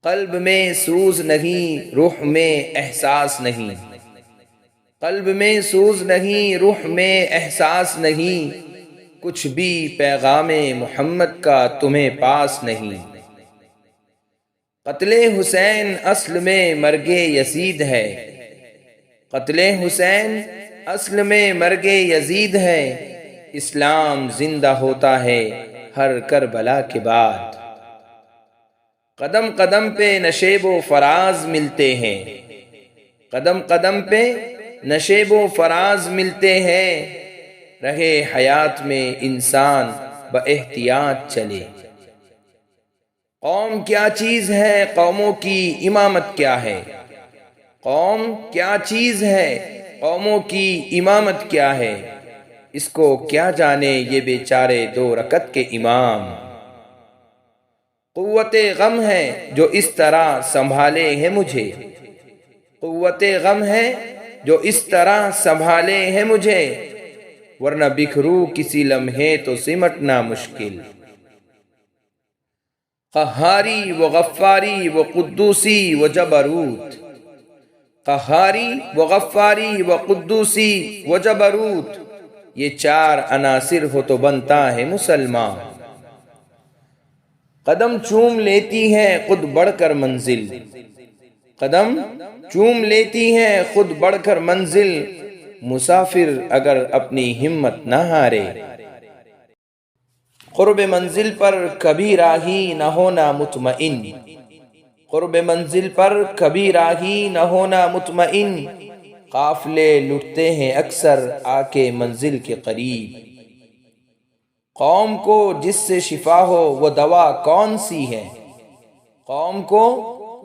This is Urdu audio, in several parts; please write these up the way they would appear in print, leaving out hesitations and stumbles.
قلب میں سوز نہیں، روح میں احساس نہیں، قلب میں سوز نہیں، روح میں احساس نہیں، کچھ بھی پیغام محمد کا تمہیں پاس نہیں۔ قتل حسین اصل میں مرگ یزید ہے، قتل حسین اصل میں مرگ یزید ہے، اسلام زندہ ہوتا ہے ہر کربلا کے بعد۔ قدم قدم پہ نشیب و فراز ملتے ہیں، قدم قدم پہ نشیب و فراز ملتے ہیں، رہے حیات میں انسان با احتیاط چلے۔ قوم کیا چیز ہے، قوموں کی امامت کیا ہے، قوم کیا چیز ہے، قوموں کی امامت کیا ہے، اس کو کیا جانے یہ بیچارے دو رکعت کے امام۔ قوت غم ہے جو اس طرح سنبھالے ہیں مجھے، قوت غم ہے جو اس طرح سنبھالے ہیں مجھے، ورنہ بکھروں کسی لمحے تو سمٹنا مشکل۔ قہاری و غفاری و قدوسی و جبروت، قہاری و غفاری و قدوسی و جبروت، یہ چار عناصر ہو تو بنتا ہے مسلمان۔ قدم چوم لیتی ہے خود بڑھ کر منزل، قدم چوم لیتی ہے خود بڑھ کر منزل، مسافر اگر اپنی ہمت نہ ہارے۔ قرب منزل پر کبھی راہی نہ ہونا مطمئن، قرب منزل پر کبھی راہی نہ ہونا مطمئن، قافلے لٹتے ہیں اکثر آ کے منزل کے قریب۔ قوم کو جس سے شفا ہو وہ دوا کون سی ہے، قوم کو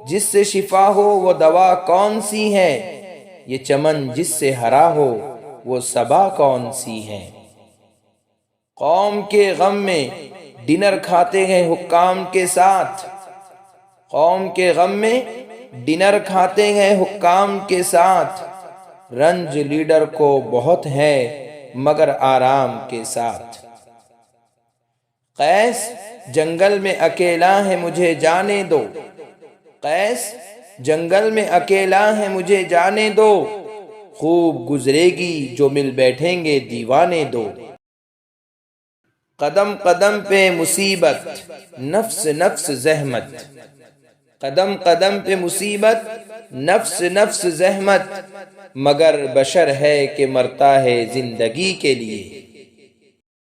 جس سے شفا ہو وہ دوا کون سی ہے، یہ چمن جس سے ہرا ہو وہ صبا کون سی ہے۔ قوم کے غم میں ڈنر کھاتے ہیں حکام کے ساتھ، قوم کے غم میں ڈنر کھاتے ہیں حکام کے ساتھ، رنج لیڈر کو بہت ہے مگر آرام کے ساتھ۔ قیس جنگل میں اکیلا ہے مجھے جانے دو، قیس جنگل میں اکیلا ہے مجھے جانے دو، خوب گزرے گی جو مل بیٹھیں گے دیوانے دو۔ قدم قدم پہ مصیبت نفس نفس زحمت، قدم قدم پہ مصیبت نفس نفس زحمت، مگر بشر ہے کہ مرتا ہے زندگی کے لیے۔